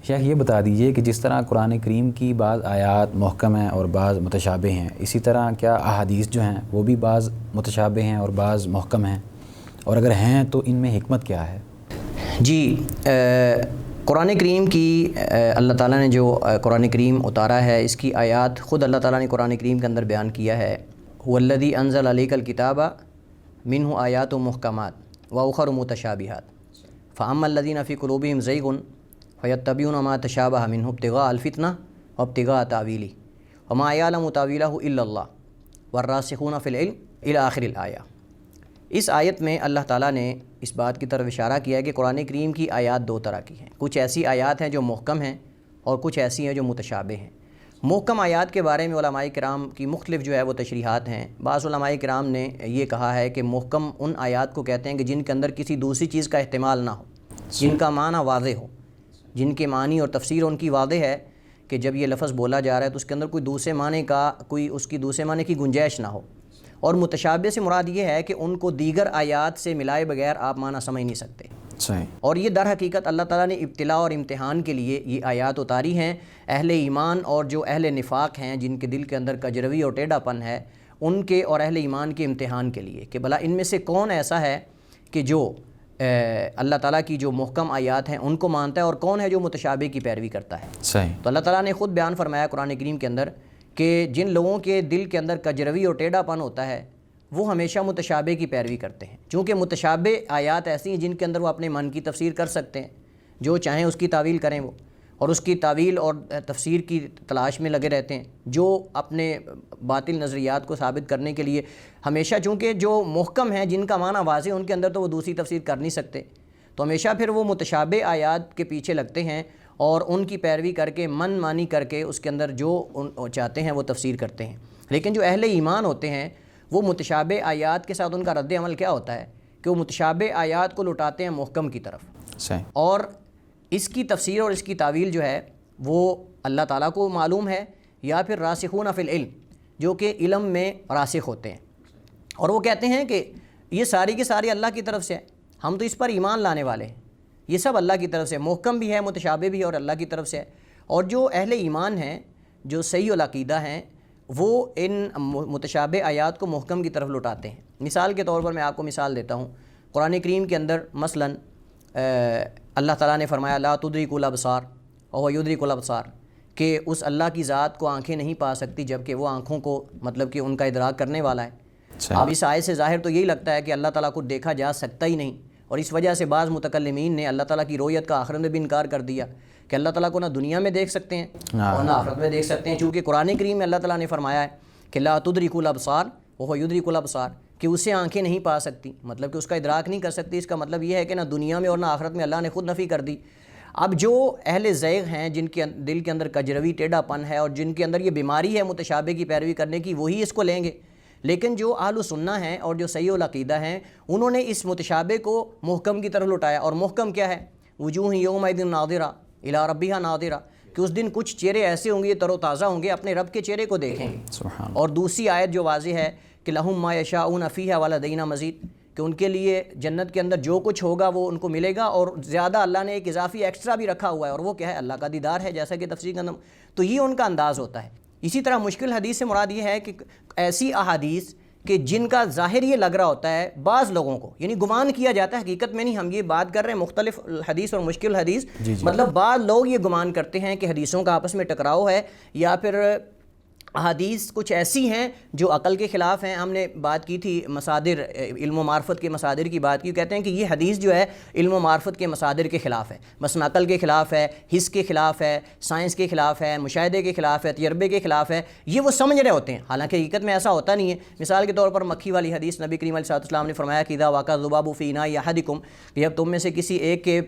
شیخ یہ بتا دیجئے کہ جس طرح قرآن کریم کی بعض آیات محکم ہیں اور بعض متشابہ ہیں، اسی طرح کیا احادیث جو ہیں وہ بھی بعض متشابہ ہیں اور بعض محکم ہیں، اور اگر ہیں تو ان میں حکمت کیا ہے؟ جی، قرآن کریم کی اللہ تعالیٰ نے جو قرآن کریم اتارا ہے، اس کی آیات خود اللہ تعالیٰ نے قرآن کریم کے اندر بیان کیا ہے۔ وَالَّذِي أَنزَلَ عَلَيْكَ الْكِتَابَ مِنْهُ آيَاتٌ مُحْكَمَاتٌ وَأُخَرُ مُتَشَابِهَاتٌ فَأَمَّا الَّذِينَ فِي قُلُوبِهِمْ زَيْغٌ فَيَتَّبِعُونَ مَا تَشَابَهَ مِنْهُ ابْتِغَاءَ الْفِتْنَةِ وَابْتِغَاءَ تَأْوِيلِهِ وَمَا يَعْلَمُ تَأْوِيلَهُ إِلَّا اللَّهُ وَالرَّاسِخُونَ فِي الْعِلْمِ إِلَى آخِرِ الْآيَةِ۔ اس آیت میں اللہ تعالیٰ نے اس بات کی طرف اشارہ کیا ہے کہ قرآن کریم کی آیات دو طرح کی ہیں۔ کچھ ایسی آیات ہیں جو محکم ہیں اور کچھ ایسی ہیں جو متشابہ ہیں۔ محکم آیات کے بارے میں علماء کرام کی مختلف جو ہے وہ تشریحات ہیں۔ بعض علماء کرام نے یہ کہا ہے کہ محکم ان آیات کو کہتے ہیں کہ جن کے اندر کسی دوسری چیز کا احتمال نہ ہو، جن کا معنی واضح ہو، جن کے معنی اور تفسیر ان کی واضح ہے کہ جب یہ لفظ بولا جا رہا ہے تو اس کے اندر کوئی اس کی دوسرے معنی کی گنجائش نہ ہو۔ اور متشابہ سے مراد یہ ہے کہ ان کو دیگر آیات سے ملائے بغیر آپ معنی سمجھ نہیں سکتے۔ صحیح۔ اور یہ در حقیقت اللہ تعالیٰ نے ابتلاء اور امتحان کے لیے یہ آیات اتاری ہیں۔ اہل ایمان اور جو اہل نفاق ہیں، جن کے دل کے اندر کجروی اور ٹیڑھا پن ہے، ان کے اور اہل ایمان کے امتحان کے لیے کہ بھلا ان میں سے کون ایسا ہے کہ جو اللہ تعالیٰ کی جو محکم آیات ہیں ان کو مانتا ہے، اور کون ہے جو متشابہ کی پیروی کرتا ہے۔ صحیح۔ تو اللہ تعالیٰ نے خود بیان فرمایا قرآن کریم کے اندر کہ جن لوگوں کے دل کے اندر کجروی اور ٹیڑھا پن ہوتا ہے وہ ہمیشہ متشابہ کی پیروی کرتے ہیں، چونکہ متشابہ آیات ایسی ہیں جن کے اندر وہ اپنے من کی تفسیر کر سکتے ہیں، جو چاہیں اس کی تعویل کریں وہ، اور اس کی تعویل اور تفسیر کی تلاش میں لگے رہتے ہیں، جو اپنے باطل نظریات کو ثابت کرنے کے لیے ہمیشہ، چونکہ جو محکم ہیں جن کا معنی واضح ان کے اندر تو وہ دوسری تفسیر کر نہیں سکتے، تو ہمیشہ پھر وہ متشابہ آیات کے پیچھے لگتے ہیں اور ان کی پیروی کر کے من مانی کر کے اس کے اندر جو چاہتے ہیں وہ تفسیر کرتے ہیں۔ لیکن جو اہل ایمان ہوتے ہیں وہ متشابہ آیات کے ساتھ ان کا رد عمل کیا ہوتا ہے کہ وہ متشابہ آیات کو لٹاتے ہیں محکم کی طرف، صحیح، اور اس کی تفسیر اور اس کی تعویل جو ہے وہ اللہ تعالیٰ کو معلوم ہے، یا پھر راسخون فی العلم، جو کہ علم میں راسخ ہوتے ہیں، اور وہ کہتے ہیں کہ یہ ساری کی ساری اللہ کی طرف سے ہے، ہم تو اس پر ایمان لانے والے ہیں، یہ سب اللہ کی طرف سے، محکم بھی ہے، متشابہ بھی ہے، اور اللہ کی طرف سے ہے۔ اور جو اہل ایمان ہیں، جو صحیح العقیدہ ہیں، وہ ان متشابہ آیات کو محکم کی طرف لٹاتے ہیں۔ مثال کے طور پر میں آپ کو مثال دیتا ہوں، قرآن کریم کے اندر مثلا اللہ تعالیٰ نے فرمایا لا تدرک الابصار وهو یدرک الابصار، کہ اس اللہ کی ذات کو آنکھیں نہیں پا سکتی جبکہ وہ آنکھوں کو مطلب کہ ان کا ادراک کرنے والا ہے۔ اب اس آیت سے ظاہر تو یہی لگتا ہے کہ اللہ تعالیٰ کو دیکھا جا سکتا ہی نہیں، اور اس وجہ سے بعض متکلمین نے اللہ تعالیٰ کی رؤیت کا آخرت میں بھی انکار کر دیا کہ اللہ تعالیٰ کو نہ دنیا میں دیکھ سکتے ہیں اور نہ آخرت میں دیکھ سکتے ہیں، چونکہ قرآن کریم میں اللہ تعالیٰ نے فرمایا ہے کہ لا تدرک الابصار وهو یدرک الابصار، کہ اسے آنکھیں نہیں پا سکتی، مطلب کہ اس کا ادراک نہیں کر سکتی۔ اس کا مطلب یہ ہے کہ نہ دنیا میں اور نہ آخرت میں اللہ نے خود نفی کر دی۔ اب جو اہل زیغ ہیں، جن کے دل کے اندر کجروی ٹیڑھا پن ہے اور جن کے اندر یہ بیماری ہے متشابہ کی پیروی کرنے کی، وہی اس کو لیں گے، لیکن جو اہل سنہ ہیں اور جو صحیح العقیدہ ہیں انہوں نے اس متشابہ کو محکم کی طرف لٹایا۔ اور محکم کیا ہے؟ وجوہ یومئذ ناظرہ الی ربہا ناظرہ، کہ اس دن کچھ چہرے ایسے ہوں گے تر و تازہ ہوں گے، اپنے رب کے چہرے کو دیکھیں گے۔ اور دوسری آیت جو واضح ہے کہ لہم ما یشاؤون فیہا ولدینا مزید، کہ ان کے لیے جنت کے اندر جو کچھ ہوگا وہ ان کو ملے گا، اور زیادہ اللہ نے ایک اضافی ایکسٹرا بھی رکھا ہوا ہے، اور وہ کیا ہے؟ اللہ کا دیدار ہے، جیسا کہ تفسیر کا اندر تو یہ ان کا انداز ہوتا ہے۔ اسی طرح مشکل حدیث سے مراد یہ ہے کہ ایسی احادیث کہ جن کا ظاہر یہ لگ رہا ہوتا ہے بعض لوگوں کو، یعنی گمان کیا جاتا ہے، حقیقت میں نہیں، ہم یہ بات کر رہے ہیں مختلف حدیث اور مشکل حدیث، مطلب بعض لوگ یہ گمان کرتے ہیں کہ حدیثوں کا آپس میں ٹکراؤ ہے، یا پھر احادیث کچھ ایسی ہیں جو عقل کے خلاف ہیں۔ ہم نے بات کی تھی مصادر، علم و معرفت کے مصادر کی بات کی، کہتے ہیں کہ یہ حدیث جو ہے علم و معرفت کے مصادر کے خلاف ہے، مثلا عقل کے خلاف ہے، حس کے خلاف ہے، سائنس کے خلاف ہے، مشاہدے کے خلاف ہے، تجربے کے خلاف ہے، یہ وہ سمجھ رہے ہوتے ہیں، حالانکہ حقیقت میں ایسا ہوتا نہیں ہے۔ مثال کے طور پر مکھی والی حدیث، نبی کریم علیہ السلام نے فرمایا کہ اذا وقع الذباب فی اناء احدکم، جب تم میں سے کسی ایک کے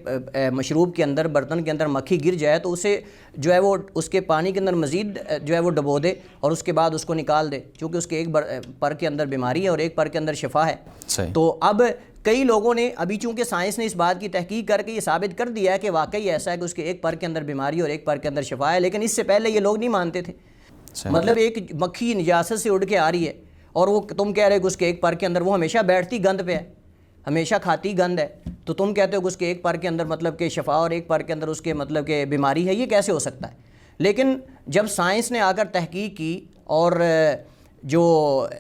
مشروب کے اندر، برتن کے اندر مکھی گر جائے تو اسے جو ہے وہ اس کے پانی کے اندر مزید جو ہے وہ ڈبو دے اور اس کے بعد اس کو نکال دے، چونکہ اس کے ایک پر کے اندر بیماری ہے اور ایک پر کے اندر شفا ہے۔ تو اب کئی لوگوں نے ابھی چونکہ سائنس نے اس بات کی تحقیق کر کے یہ ثابت کر دیا ہے کہ واقعی ایسا ہے کہ اس کے ایک پر کے اندر بیماری اور ایک پر کے اندر شفا ہے، لیکن اس سے پہلے یہ لوگ نہیں مانتے تھے۔ مطلب ایک مکھی نجاست سے اڑ کے آ رہی ہے اور وہ تم کہہ رہے کہ اس کے ایک پر کے اندر وہ ہمیشہ بیٹھتی گند پہ ہے، ہمیشہ کھاتی گند ہے، تو تم کہتے ہو کہ اس کے ایک پر کے اندر مطلب کہ شفا اور ایک پر کے اندر اس کے مطلب کہ بیماری ہے، یہ کیسے ہو سکتا ہے؟ لیکن جب سائنس نے آ کر تحقیق کی اور جو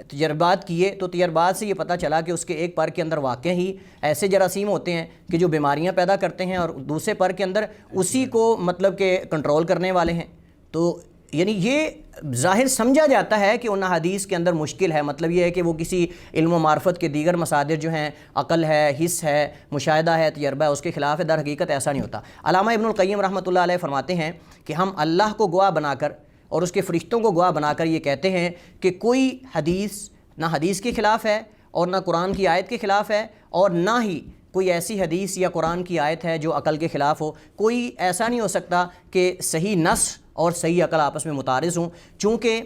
تجربات کیے تو تجربات سے یہ پتہ چلا کہ اس کے ایک پر کے اندر واقع ہی ایسے جراثیم ہوتے ہیں کہ جو بیماریاں پیدا کرتے ہیں اور دوسرے پر کے اندر اسی کو مطلب کہ کنٹرول کرنے والے ہیں۔ تو یعنی یہ ظاہر سمجھا جاتا ہے کہ ان حدیث کے اندر مشکل ہے، مطلب یہ ہے کہ وہ کسی علم و معرفت کے دیگر مصادر جو ہیں، عقل ہے، حس ہے، مشاہدہ ہے، تجربہ ہے، اس کے خلاف ہے۔ در حقیقت ایسا نہیں ہوتا۔ علامہ ابن القیم رحمۃ اللہ علیہ فرماتے ہیں کہ ہم اللہ کو گواہ بنا کر اور اس کے فرشتوں کو گواہ بنا کر یہ کہتے ہیں کہ کوئی حدیث نہ حدیث کے خلاف ہے اور نہ قرآن کی آیت کے خلاف ہے، اور نہ ہی کوئی ایسی حدیث یا قرآن کی آیت ہے جو عقل کے خلاف ہو۔ کوئی ایسا نہیں ہو سکتا کہ صحیح نص اور صحیح عقل آپس میں متعارض ہوں، چونکہ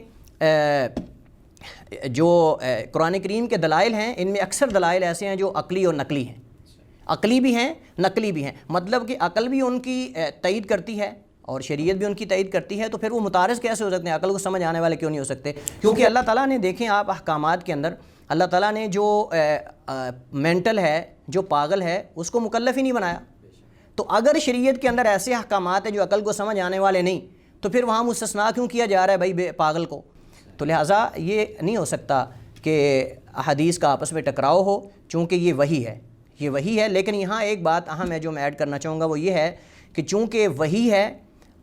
جو قرآن کریم کے دلائل ہیں ان میں اکثر دلائل ایسے ہیں جو عقلی اور نقلی ہیں، عقلی بھی ہیں نقلی بھی ہیں، مطلب کہ عقل بھی ان کی تائید کرتی ہے اور شریعت بھی ان کی تائید کرتی ہے، تو پھر وہ متعارض کیسے ہو سکتے ہیں؟ عقل کو سمجھ آنے والے کیوں نہیں ہو سکتے؟ کیونکہ اللہ تعالیٰ نے دیکھیں آپ احکامات کے اندر اللہ تعالیٰ نے جو مینٹل ہے، جو پاگل ہے، اس کو مکلف ہی نہیں بنایا۔ تو اگر شریعت کے اندر ایسے احکامات ہیں جو عقل کو سمجھ آنے والے نہیں، تو پھر وہاں مستثنیٰ کیوں کیا جا رہا ہے بھائی پاگل کو؟ تو لہٰذا یہ نہیں ہو سکتا کہ احادیث کا آپس میں ٹکراؤ ہو، چونکہ یہ وحی ہے، یہ وحی ہے۔ لیکن یہاں ایک بات اہم ہے جو میں ایڈ کرنا چاہوں گا، وہ یہ ہے کہ چونکہ وحی ہے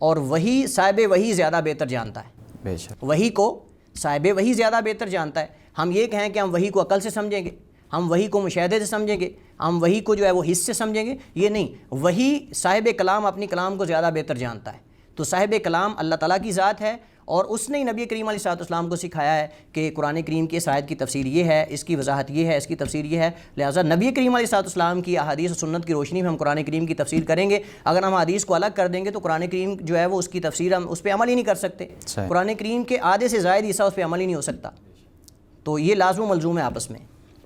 اور وحی صاحب وحی زیادہ بہتر جانتا ہے، بے شک وحی کو صاحب وحی زیادہ بہتر جانتا ہے۔ ہم یہ کہیں کہ ہم وحی کو عقل سے سمجھیں گے، ہم وحی کو مشاہدے سے سمجھیں گے، ہم وحی کو جو ہے وہ حس سے سمجھیں گے، یہ نہیں، وحی صاحب کلام اپنی کلام کو زیادہ بہتر جانتا ہے۔ تو صاحب کلام اللہ تعالیٰ کی ذات ہے، اور اس نے نبی کریم علیہ السلام کو سکھایا ہے کہ قرآن کریم کی اس آیت کی تفسیر یہ ہے، اس کی وضاحت یہ ہے، اس کی تفسیر یہ ہے۔ لہٰذا نبی کریم علیہ السلام کی احادیث و سنت کی روشنی میں ہم قرآن کریم کی تفسیر کریں گے۔ اگر ہم حدیث کو الگ کر دیں گے تو قرآن کریم جو ہے وہ اس کی تفسیر ہم اس پہ عمل ہی نہیں کر سکتے۔ قرآن کریم کے آدھے سے زائد حصہ اس پہ عمل ہی نہیں ہو سکتا۔ تو یہ لازم و ملزوم ہے آپس میں۔